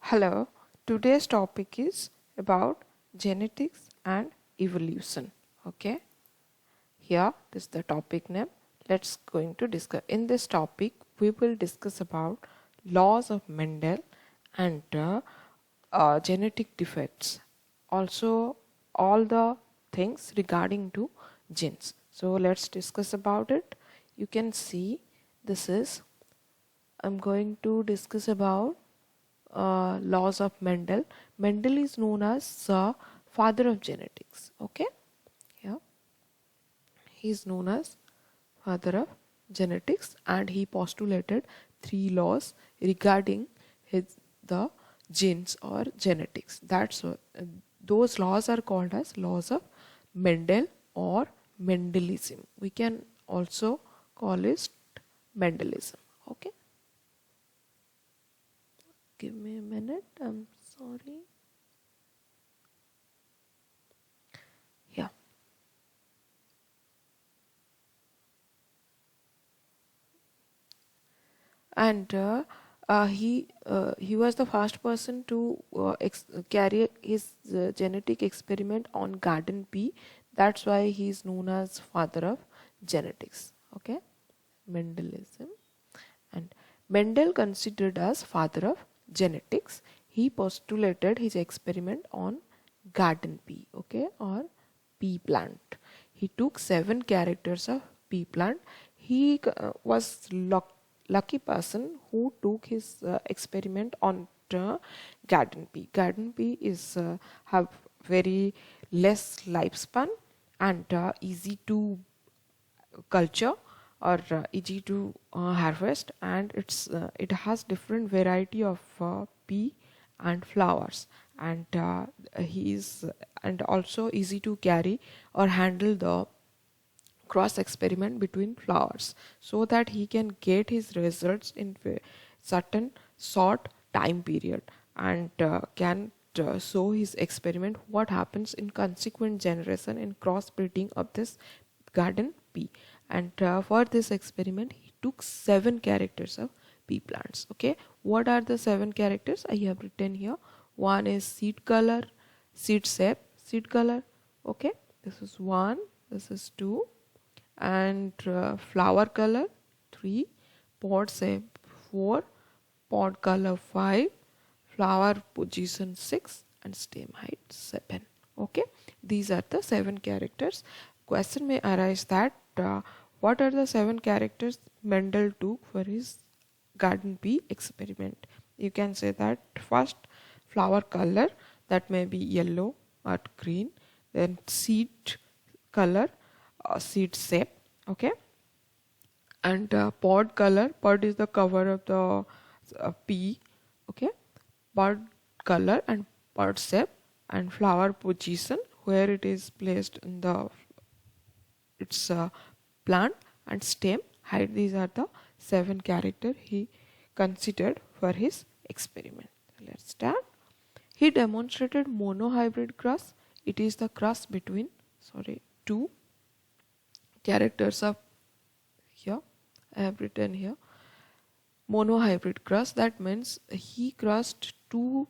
Hello, today's topic is about genetics and evolution. Okay, here this is the topic name. Let's going to discuss. In this topic, we will discuss about laws of Mendel and genetic defects. Also, all the things regarding to genes. So let's discuss about it. You can see this is. I'm going to discuss about laws of Mendel. Mendel is known as the father of genetics. Okay, yeah, he is known as father of genetics, and he postulated three laws regarding the genes or genetics. Those laws are called as laws of Mendel or Mendelism. We can also call it Mendelism. Okay. Give me a minute. I'm sorry. Yeah. And he was the first person to carry his genetic experiment on garden pea. That's why he is known as father of genetics. Okay, Mendelism. And Mendel, considered as father of genetics, he postulated his experiment on garden pea, okay, or pea plant. He took 7 characters of pea plant. He was lucky person who took his experiment on garden pea. Garden pea is have very less lifespan and easy to culture or easy to harvest, and it has different variety of pea and flowers, and he is and also easy to carry or handle the cross experiment between flowers, so that he can get his results in certain short time period, and can show his experiment what happens in consequent generation in crossbreeding of this garden pea. And for this experiment he took 7 characters of pea plants. Okay, what are the 7 characters I have written here? One is seed color, seed shape, seed color. Okay, this is 1, this is 2, and flower color 3, pod shape 4, pod color 5, flower position 6, and stem height 7. Okay, these are the 7 characters. Question may arise that what are the 7 characters Mendel took for his garden pea experiment? You can say that first, flower color, that may be yellow or green, then seed color, seed shape, okay, and pod color. Pod is the cover of the pea, okay, pod color and pod shape, and flower position, where it is placed in the its plant, and stem height. These are the 7 character he considered for his experiment. Let's start. He demonstrated monohybrid cross. It is the cross between two characters of, here I have written here, monohybrid cross. That means he crossed two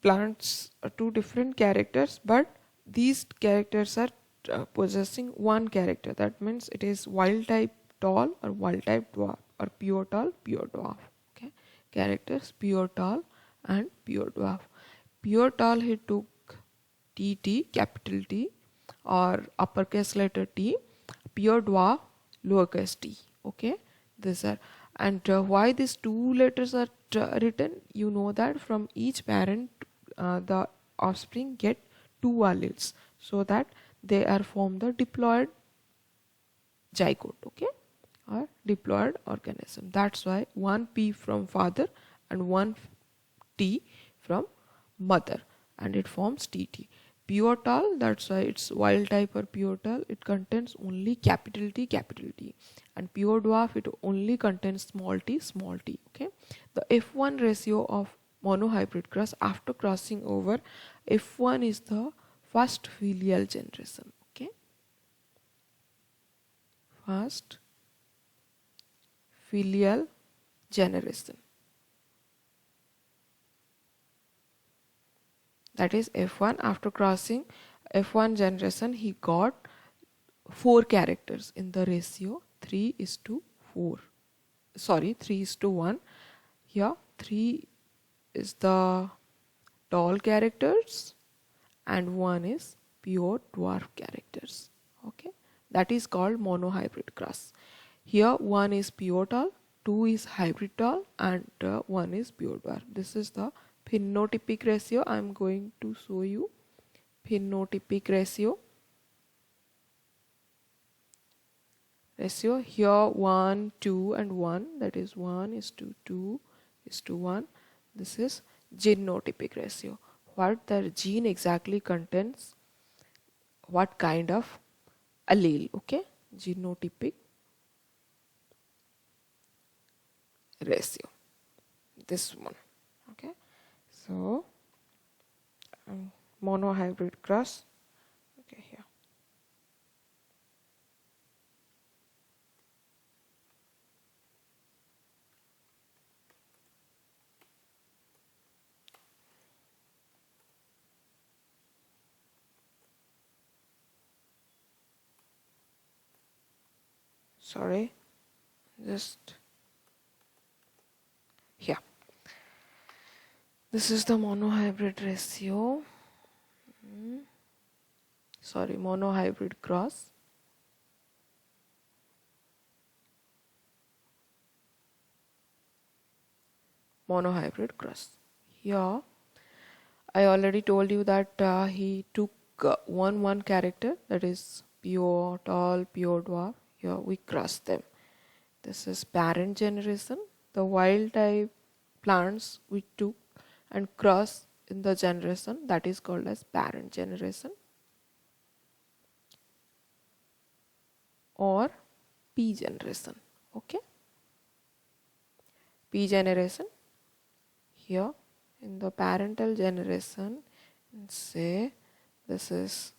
plants, two different characters, but these characters are possessing one character. That means it is wild type tall or wild type dwarf, or pure tall, pure dwarf. Okay, characters pure tall and pure dwarf. Pure tall he took TT, capital T, or uppercase letter T. Pure dwarf, lowercase t. Okay, these are, and why these two letters are written? You know that from each parent the offspring get 2 alleles, so that they are form the diploid zygote, okay, or diploid organism. That's why 1 P from father and 1 T from mother, and it forms TT. Pure tall, that's why it's wild type or pure tall. It contains only capital T, capital T, and pure dwarf, it only contains small t, small t. Okay, the F1 ratio of monohybrid cross after crossing over, F1 is the first filial generation. Okay, first filial generation. that is F1. After crossing F1 generation, he got 4 characters in the ratio 3:4. Sorry, 3:1. Here 3 is the tall characters and 1 is pure dwarf characters. Okay, that is called monohybrid cross. Here 1 is pure tall, 2 is hybrid tall, and 1 is pure dwarf. This is the phenotypic ratio. I am going to show you phenotypic ratio. Here 1, 2 and 1, that is 1:2:1. This is genotypic ratio. What the gene exactly contains, what kind of allele. Okay, genotypic ratio, this one. Okay, so monohybrid cross. Okay, here sorry, just here. This is the monohybrid ratio. Sorry, monohybrid cross. Monohybrid cross. Here, I already told you that he took one character, that is pure tall, pure dwarf. Here we cross them. This is parent generation. The wild type plants we took and cross in the generation, that is called as parent generation or P generation. Okay, P generation. Here in the parental generation, say this is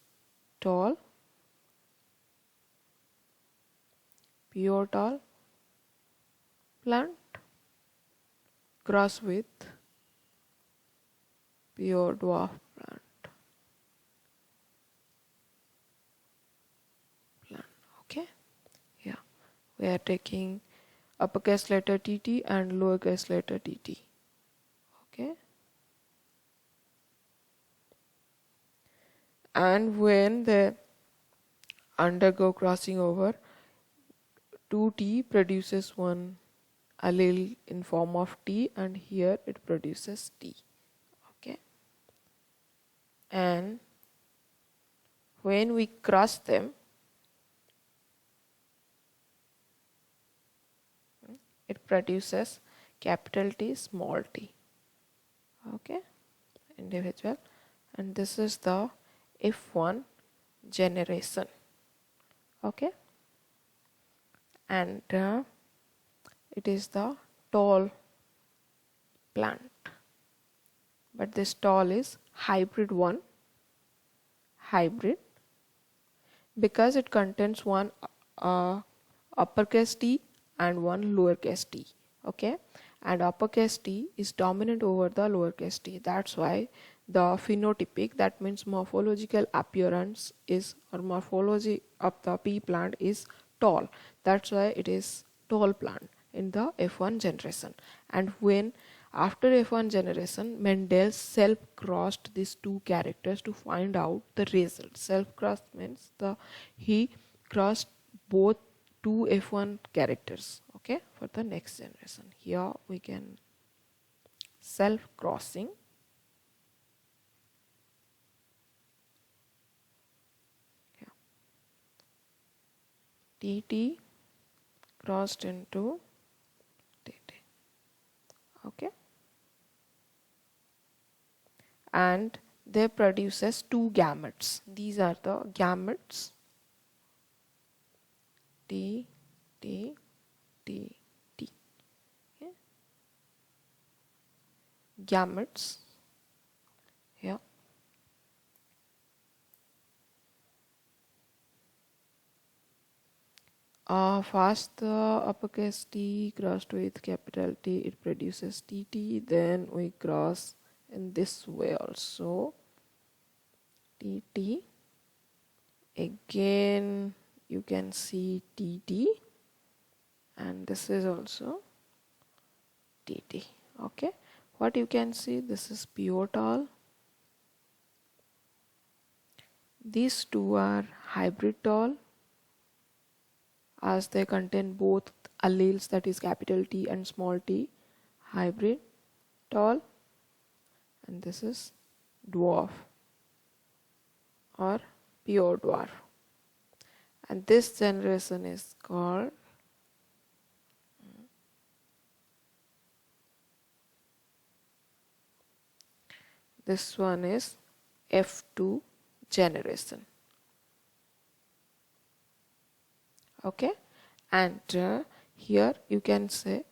tall, pure tall plant cross with pure dwarf plant. Okay, yeah, we are taking uppercase letter TT and lowercase letter TT. Okay, and when they undergo crossing over, 2T produces one allele in form of T, and here it produces T. Okay, and when we cross them, it produces capital T, small t. Okay, individual, and this is the F1 generation. Okay, and it is the tall plant, but this tall is hybrid one, hybrid, because it contains one uppercase T and one lowercase t. Okay, and uppercase T is dominant over the lowercase t. That's why the phenotypic, that means morphological appearance is, or morphology of the pea plant is tall. That's why it is tall plant in the F1 generation. And when after F1 generation, Mendel self-crossed these two characters to find out the result. Self-crossed means he crossed both two F1 characters, okay, for the next generation. Here we can self-crossing. TT crossed into TT. Okay, and they produces two gametes. These are the gametes T, T, T, T. Okay. Gametes here. First the uppercase T crossed with capital T, it produces TT. Then we cross in this way also. TT. Again you can see TT, and this is also TT. Okay, what you can see, this is pivotal. These two are hybridol, as they contain both alleles, that is capital T and small t, hybrid tall. And this is dwarf or pure dwarf, and this generation is called this one is F2 generation. Okay, and here you can say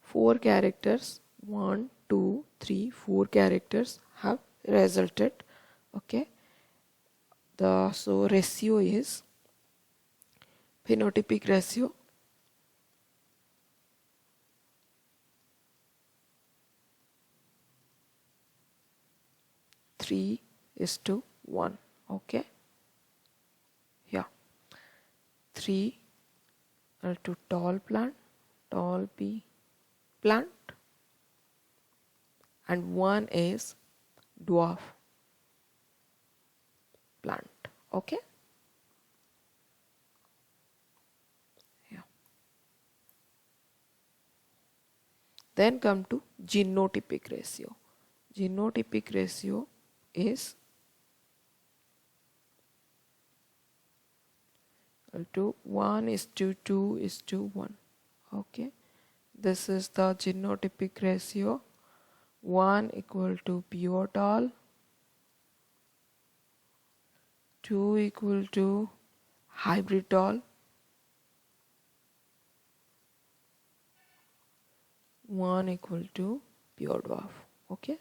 4 characters, 1 2 3 4 characters have resulted. Okay, the so ratio is phenotypic ratio 3:1. Okay, yeah, 3 to tall plant, tall P plant, and 1 is dwarf plant. Okay, yeah. Then come to genotypic ratio. Genotypic ratio is to 1:2:1. Okay, this is the genotypic ratio. 1 equal to pivotal, 2 equal to hybridol, 1 equal to pure dwarf. Okay,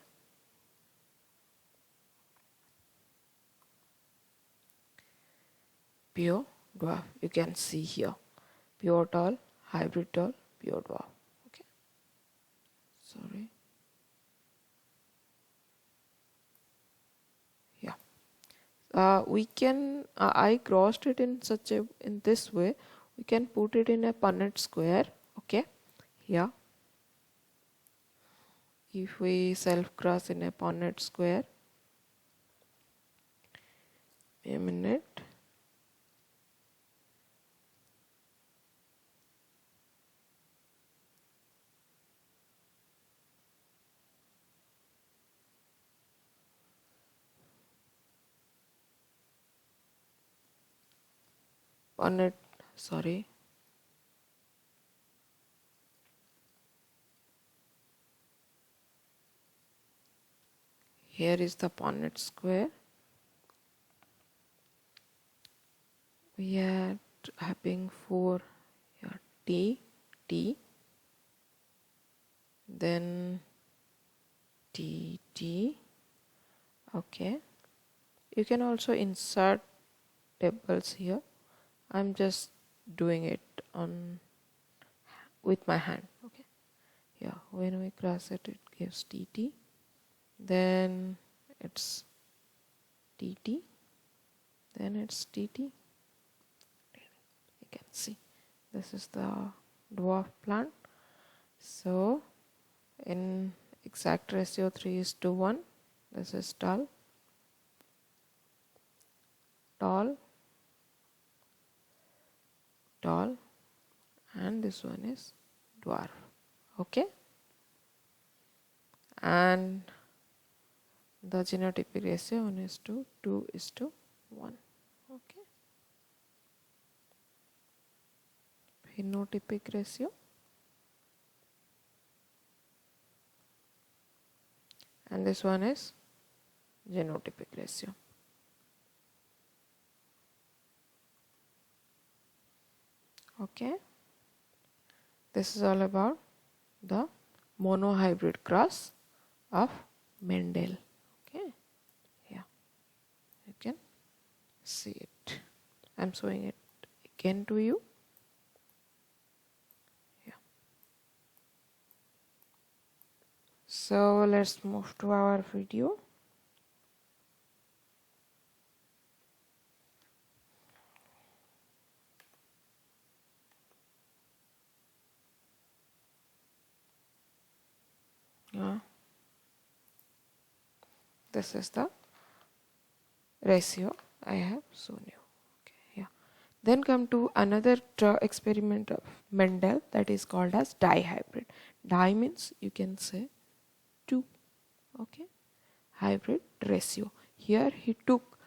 pure dwarf, you can see here, pivotal, hybridol, pure dwarf. Okay, sorry, yeah. We can I crossed it in such a in this way. We can put it in a Punnett square. Okay, here if we self cross in a Punnett square, a minute, Punnett, sorry, here is the Punnett square. We are having 4 here, T, then T, okay. You can also insert tables here. I'm just doing it on with my hand. Okay, yeah, when we cross it, it gives TT, then it's TT, then it's TT. You can see this is the dwarf plant. So in exact ratio 3:1, this is tall, and this one is dwarf. Okay, and the genotypic ratio 1:2:1. Okay, phenotypic ratio, and this one is genotypic ratio. Okay, this is all about the monohybrid cross of Mendel. Okay, yeah, you can see it. I'm showing it again to you. Yeah. So let's move to our video. Uh, this is the ratio I have shown you. Okay, yeah. Then come to another experiment of Mendel, that is called as dihybrid. Di means you can say 2. Okay, hybrid ratio. Here he took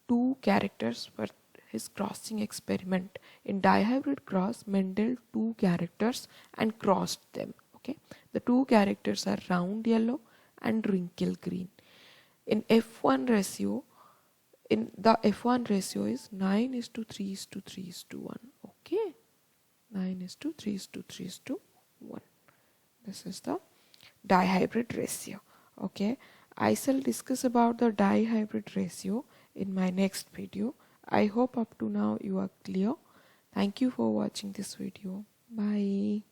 2 characters for his crossing experiment. In dihybrid cross, Mendel 2 characters and crossed them. Okay, the 2 characters are round yellow and wrinkle green. In F1 ratio, in the F1 ratio is 9 is to 3 is to 3 is to 1. Okay, 9 is to 3 is to 3 is to 1. This is the dihybrid ratio. Okay, I shall discuss about the dihybrid ratio in my next video. I hope up to now you are clear. Thank you for watching this video. Bye.